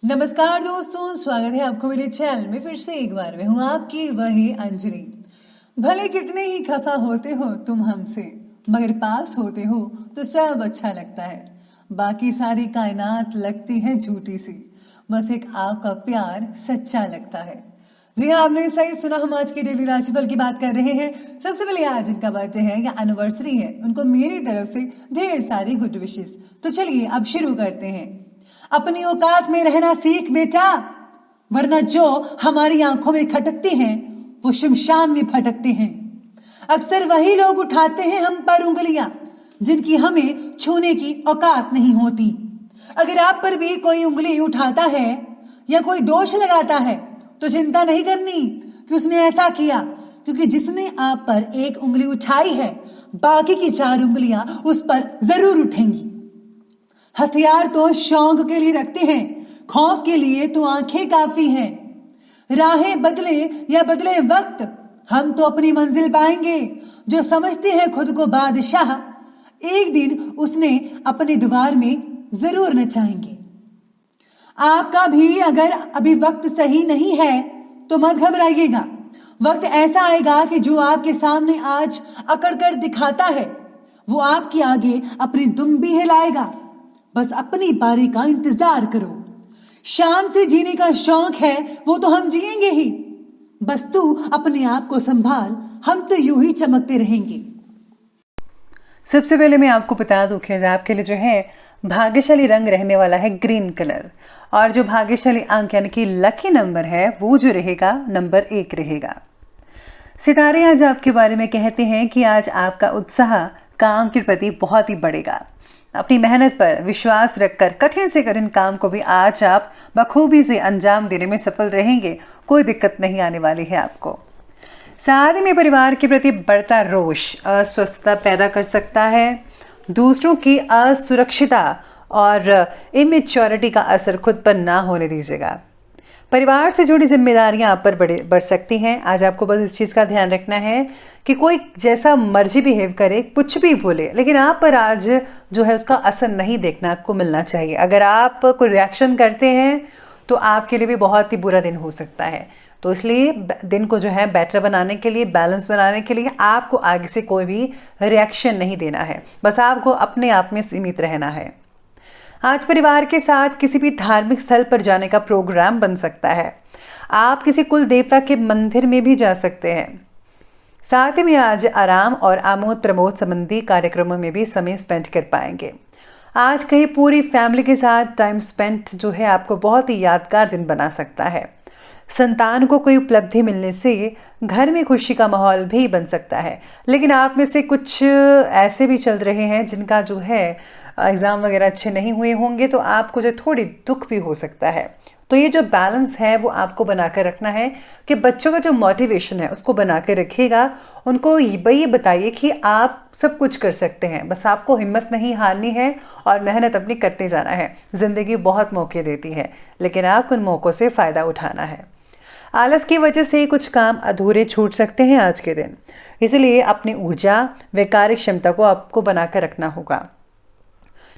नमस्कार दोस्तों, स्वागत है आपको मेरे चैनल में फिर से एक बार। मैं हूँ आपकी वही अंजलि। भले कितने ही खफा होते हो तुम हमसे, मगर पास होते हो तो सब अच्छा लगता है। बाकी सारी कायनात लगती है झूठी सी, बस एक आपका प्यार सच्चा लगता है। जी हाँ, आपने सही सुना। हम आज के डेली राशिफल की बात कर रहे हैं। सबसे पहले आज जिनका बर्थडे है या एनिवर्सरी है, उनको मेरी तरफ से ढेर सारी गुड विशेस। तो चलिए अब शुरू करते हैं। अपनी औकात में रहना सीख बेटा, वरना जो हमारी आंखों में खटकते हैं वो शमशान में फटकते हैं। अक्सर वही लोग उठाते हैं हम पर उंगलियां जिनकी हमें छूने की औकात नहीं होती। अगर आप पर भी कोई उंगली उठाता है या कोई दोष लगाता है तो चिंता नहीं करनी कि उसने ऐसा किया, क्योंकि जिसने आप पर एक उंगली उठाई है बाकी की 4 उंगलियां उस पर जरूर उठेंगी। हथियार तो शौक के लिए रखते हैं, खौफ के लिए तो आंखें काफी हैं। राहें बदले या बदले वक्त, हम तो अपनी मंजिल पाएंगे। जो समझते हैं खुद को बादशाह, एक दिन उसने अपने द्वार में जरूर नचाएंगे। आपका भी अगर अभी वक्त सही नहीं है तो मत घबराइएगा। वक्त ऐसा आएगा कि जो आपके सामने आज अकड़ कर दिखाता है वो आपके आगे अपनी दुम भी हिलाएगा। बस अपनी बारी का इंतजार करो। शान से जीने का शौक है वो तो हम जिएंगे ही, बस तू अपने आप को संभाल, हम तो यूं ही चमकते रहेंगे। सबसे पहले मैं आपको बता दूं कि आपके लिए जो है भाग्यशाली रंग रहने वाला है ग्रीन कलर, और जो भाग्यशाली अंक यानी कि लकी नंबर है वो जो रहेगा नंबर 1 रहेगा। सितारे आज आपके बारे में कहते हैं कि आज आपका उत्साह काम के प्रति बहुत ही बढ़ेगा। अपनी मेहनत पर विश्वास रखकर कठिन से कठिन काम को भी आज आप बखूबी से अंजाम देने में सफल रहेंगे। कोई दिक्कत नहीं आने वाली है आपको। साथ में परिवार के प्रति बढ़ता रोष अस्वस्थता पैदा कर सकता है। दूसरों की असुरक्षिता और इमेच्योरिटी का असर खुद पर ना होने दीजिएगा। परिवार से जुड़ी जिम्मेदारियां आप पर बढ़ सकती हैं। आज आपको बस इस चीज़ का ध्यान रखना है कि कोई जैसा मर्जी बिहेव करे, कुछ भी बोले, लेकिन आप पर आज जो है उसका असर नहीं देखना आपको मिलना चाहिए। अगर आप कोई रिएक्शन करते हैं तो आपके लिए भी बहुत ही बुरा दिन हो सकता है। तो इसलिए दिन को जो है बेटर बनाने के लिए, बैलेंस बनाने के लिए आपको आगे से कोई भी रिएक्शन नहीं देना है। बस आपको अपने आप में सीमित रहना है। आज परिवार के साथ किसी भी धार्मिक स्थल पर जाने का प्रोग्राम बन सकता है। आप किसी कुल देवता के मंदिर में भी जा सकते हैं। साथ ही में आज आराम और आमोद प्रमोद संबंधी कार्यक्रमों में भी समय स्पेंड कर पाएंगे। आज कहीं पूरी फैमिली के साथ टाइम स्पेंड जो है आपको बहुत ही यादगार दिन बना सकता है। संतान को कोई उपलब्धि मिलने से घर में खुशी का माहौल भी बन सकता है। लेकिन आप में से कुछ ऐसे भी चल रहे हैं जिनका जो है एग्ज़ाम वगैरह अच्छे नहीं हुए होंगे, तो आपको जो थोड़ी दुख भी हो सकता है। तो ये जो बैलेंस है वो आपको बना कर रखना है कि बच्चों का जो मोटिवेशन है उसको बना कर रखिएगा। उनको ये बताइए कि आप सब कुछ कर सकते हैं, बस आपको हिम्मत नहीं हारनी है और मेहनत अपनी करते जाना है। ज़िंदगी बहुत मौके देती है, लेकिन आपको उन मौक़ों से फ़ायदा उठाना है। आलस की वजह से कुछ काम अधूरे छूट सकते हैं आज के दिन, इसलिए अपनी ऊर्जा व कार्य क्षमता को आपको बनाकर रखना होगा।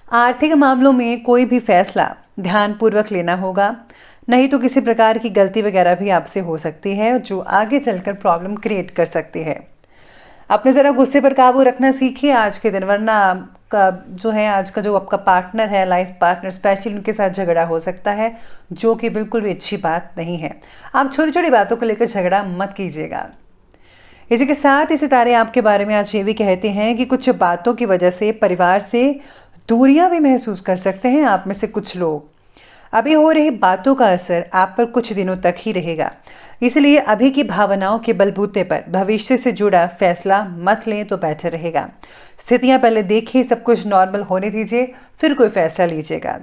आर्थिक मामलों में कोई भी फैसला ध्यानपूर्वक लेना होगा, नहीं तो किसी प्रकार की गलती वगैरह भी आपसे हो सकती है जो आगे चलकर प्रॉब्लम क्रिएट कर सकती है। अपने ज़रा गुस्से पर काबू रखना सीखिए आज के दिन, वरना आपका जो है आज का जो आपका पार्टनर है, लाइफ पार्टनर, स्पेशली उनके साथ झगड़ा हो सकता है, जो कि बिल्कुल भी अच्छी बात नहीं है। आप छोटी छोटी बातों को लेकर झगड़ा मत कीजिएगा। इसी के साथ ही सितारे आपके बारे में आज ये भी कहते हैं कि कुछ बातों की वजह से परिवार से दूरियां भी महसूस कर सकते हैं आप में से कुछ लोग। अभी हो रही बातों का असर आप पर कुछ दिनों तक ही रहेगा, इसलिए अभी की भावनाओं के बलबूते पर भविष्य से जुड़ा फैसला मत लें तो बेहतर रहेगा। स्थितियां पहले देखिए, सब कुछ नॉर्मल होने दीजिए, फिर कोई फैसला लीजिएगा।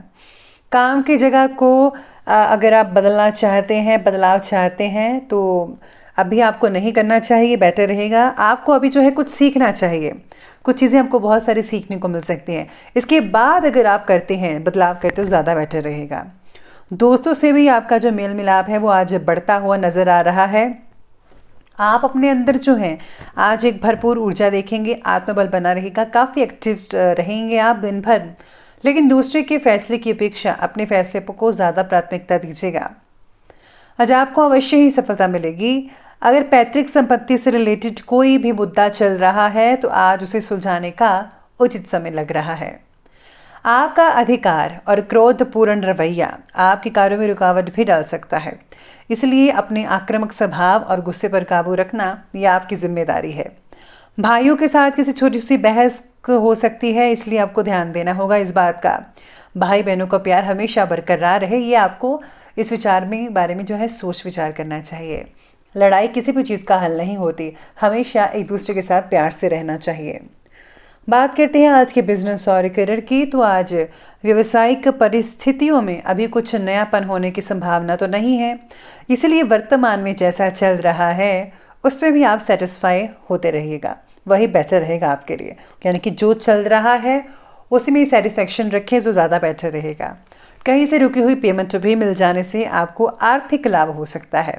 काम की जगह को अगर आप बदलना चाहते हैं, बदलाव चाहते हैं, तो अभी आपको नहीं करना चाहिए, बेटर रहेगा। आपको अभी जो है कुछ सीखना चाहिए, कुछ चीज़ें आपको बहुत सारी सीखने को मिल सकती हैं। इसके बाद अगर आप करते हैं, बदलाव करते हो, ज़्यादा बेटर रहेगा। दोस्तों से भी आपका जो मेल मिलाप है वो आज बढ़ता हुआ नज़र आ रहा है। आप अपने अंदर जो है आज एक भरपूर ऊर्जा देखेंगे, आत्मबल बना रहेगा, काफ़ी एक्टिव रहेंगे आप दिन भर। लेकिन दूसरे के फैसले की अपेक्षा अपने फैसले को ज़्यादा प्राथमिकता दीजिएगा। आज आपको अवश्य ही सफलता मिलेगी। अगर पैतृक संपत्ति से रिलेटेड कोई भी मुद्दा चल रहा है तो आज उसे सुलझाने का उचित समय लग रहा है। आपका अधिकार और क्रोधपूर्ण रवैया आपके कार्यों में रुकावट भी डाल सकता है, इसलिए अपने आक्रामक स्वभाव और गुस्से पर काबू रखना यह आपकी जिम्मेदारी है। भाइयों के साथ किसी छोटी सी बहस हो सकती है, इसलिए आपको ध्यान देना होगा इस बात का। भाई बहनों का प्यार हमेशा बरकरार रहे, ये आपको इस विचार में बारे में जो है सोच विचार करना चाहिए। लड़ाई किसी भी चीज़ का हल नहीं होती, हमेशा एक दूसरे के साथ प्यार से रहना चाहिए। बात करते हैं आज के बिजनेस और करियर की। तो आज व्यवसायिक परिस्थितियों में अभी कुछ नयापन होने की संभावना तो नहीं है, इसलिए वर्तमान में जैसा चल रहा है उसमें भी आप सेटिस्फाई होते रहिएगा, वही बेटर रहेगा आपके लिए। यानी कि जो चल रहा है उसी में सेटिस्फेक्शन रखें, जो ज़्यादा बेटर रहेगा। कहीं से रुकी हुई पेमेंट भी मिल जाने से आपको आर्थिक लाभ हो सकता है।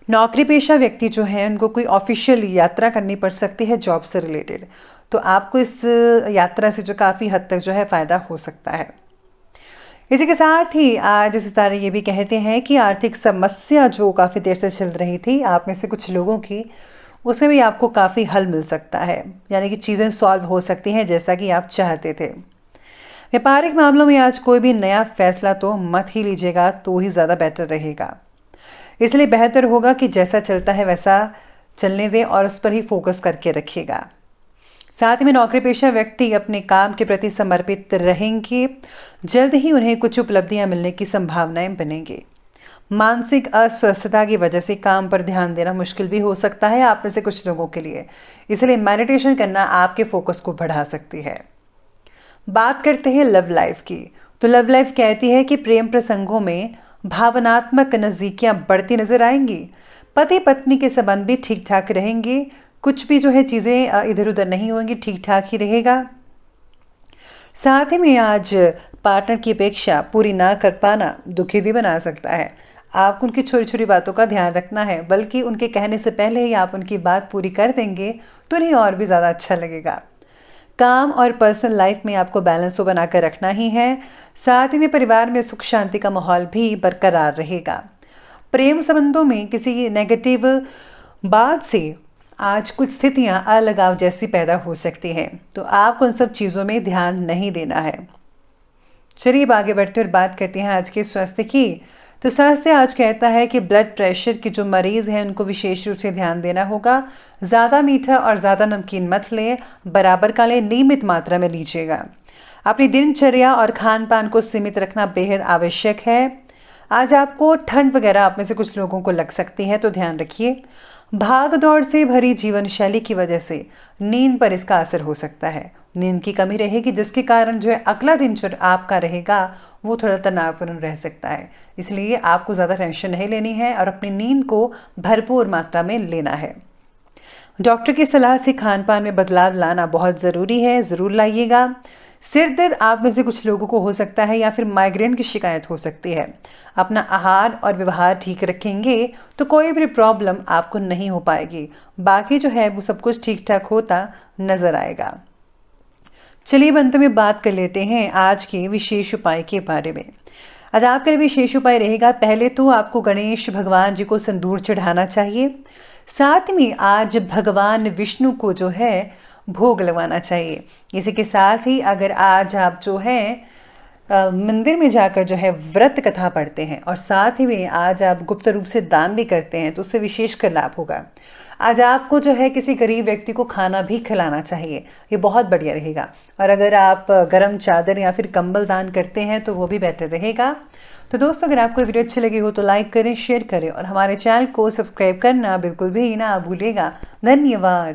नौकरी पेशा व्यक्ति जो है उनको कोई ऑफिशियल यात्रा करनी पड़ सकती है जॉब से रिलेटेड, तो आपको इस यात्रा से जो काफ़ी हद तक जो है फ़ायदा हो सकता है। इसी के साथ ही आज सितारे ये भी कहते हैं कि आर्थिक समस्या जो काफ़ी देर से चल रही थी आप में से कुछ लोगों की, उसमें भी आपको काफ़ी हल मिल सकता है, यानी कि चीज़ें सॉल्व हो सकती हैं जैसा कि आप चाहते थे। व्यापारिक मामलों में आज कोई भी नया फैसला तो मत ही लीजिएगा, तो ही ज़्यादा बेटर रहेगा। इसलिए बेहतर होगा कि जैसा चलता है वैसा चलने दें और उस पर ही फोकस करके रखिएगा। साथ में नौकरी पेशा व्यक्ति अपने काम के प्रति समर्पित रहेंगे, जल्द ही उन्हें कुछ उपलब्धियां मिलने की संभावनाएं बनेंगी। मानसिक अस्वस्थता की वजह से काम पर ध्यान देना मुश्किल भी हो सकता है आप में से कुछ लोगों के लिए, इसलिए मेडिटेशन करना आपके फोकस को बढ़ा सकती है। बात करते हैं लव लाइफ की। तो लव लाइफ कहती है कि प्रेम प्रसंगों में भावनात्मक नज़दीकियां बढ़ती नजर आएंगी। पति पत्नी के संबंध भी ठीक ठाक रहेंगे, कुछ भी जो है चीज़ें इधर उधर नहीं होंगी, ठीक ठाक ही रहेगा। साथ ही में आज पार्टनर की अपेक्षा पूरी ना कर पाना दुखी भी बना सकता है। आपको उनकी छोटी छोटी बातों का ध्यान रखना है, बल्कि उनके कहने से पहले ही आप उनकी बात पूरी कर देंगे तो उन्हें और भी ज़्यादा अच्छा लगेगा। काम और पर्सनल लाइफ में आपको बैलेंस तो बनाकर रखना ही है। साथ ही में परिवार में सुख शांति का माहौल भी बरकरार रहेगा। प्रेम संबंधों में किसी नेगेटिव बात से आज कुछ स्थितियां अलगाव जैसी पैदा हो सकती हैं, तो आपको उन सब चीज़ों में ध्यान नहीं देना है। चलिए अब आगे बढ़ते और बात करते हैं आज के स्वास्थ्य की। तो स्वास्थ्य आज कहता है कि ब्लड प्रेशर के जो मरीज हैं उनको विशेष रूप से ध्यान देना होगा। ज़्यादा मीठा और ज़्यादा नमकीन मत लें, बराबर का लें, नियमित मात्रा में लीजिएगा। अपनी दिनचर्या और खान पान को सीमित रखना बेहद आवश्यक है। आज आपको ठंड वगैरह आप में से कुछ लोगों को लग सकती है, तो ध्यान रखिए। भाग दौड़ से भरी जीवन शैली की वजह से नींद पर इसका असर हो सकता है। नींद की कमी रहेगी, जिसके कारण जो है अगला दिन जो आपका रहेगा वो थोड़ा तनावपूर्ण रह सकता है। इसलिए आपको ज़्यादा टेंशन नहीं लेनी है और अपनी नींद को भरपूर मात्रा में लेना है। डॉक्टर की सलाह से खान पान में बदलाव लाना बहुत ज़रूरी है, ज़रूर लाइएगा। सिर दर्द आप में से कुछ लोगों को हो सकता है या फिर माइग्रेन की शिकायत हो सकती है। अपना आहार और व्यवहार ठीक रखेंगे तो कोई भी प्रॉब्लम आपको नहीं हो पाएगी। बाकी जो है वो सब कुछ ठीक ठाक होता नजर आएगा। चलिए अंत में बात कर लेते हैं आज के विशेष उपाय के बारे में। आज आपका विशेष उपाय रहेगा, पहले तो आपको गणेश भगवान जी को सिंदूर चढ़ाना चाहिए। साथ में आज भगवान विष्णु को जो है भोग लगवाना चाहिए। इसी के साथ ही अगर आज आप जो है मंदिर में जाकर जो है व्रत कथा पढ़ते हैं और साथ ही में आज आप गुप्त रूप से दान भी करते हैं तो उससे विशेष कर लाभ होगा। आज आपको जो है किसी गरीब व्यक्ति को खाना भी खिलाना चाहिए, ये बहुत बढ़िया रहेगा। और अगर आप गर्म चादर या फिर कंबल दान करते हैं तो वो भी बेटर रहेगा। तो दोस्तों, अगर आपको वीडियो अच्छी लगी हो तो लाइक करें, शेयर करें और हमारे चैनल को सब्सक्राइब करना बिल्कुल भी ना भूलिएगा। धन्यवाद।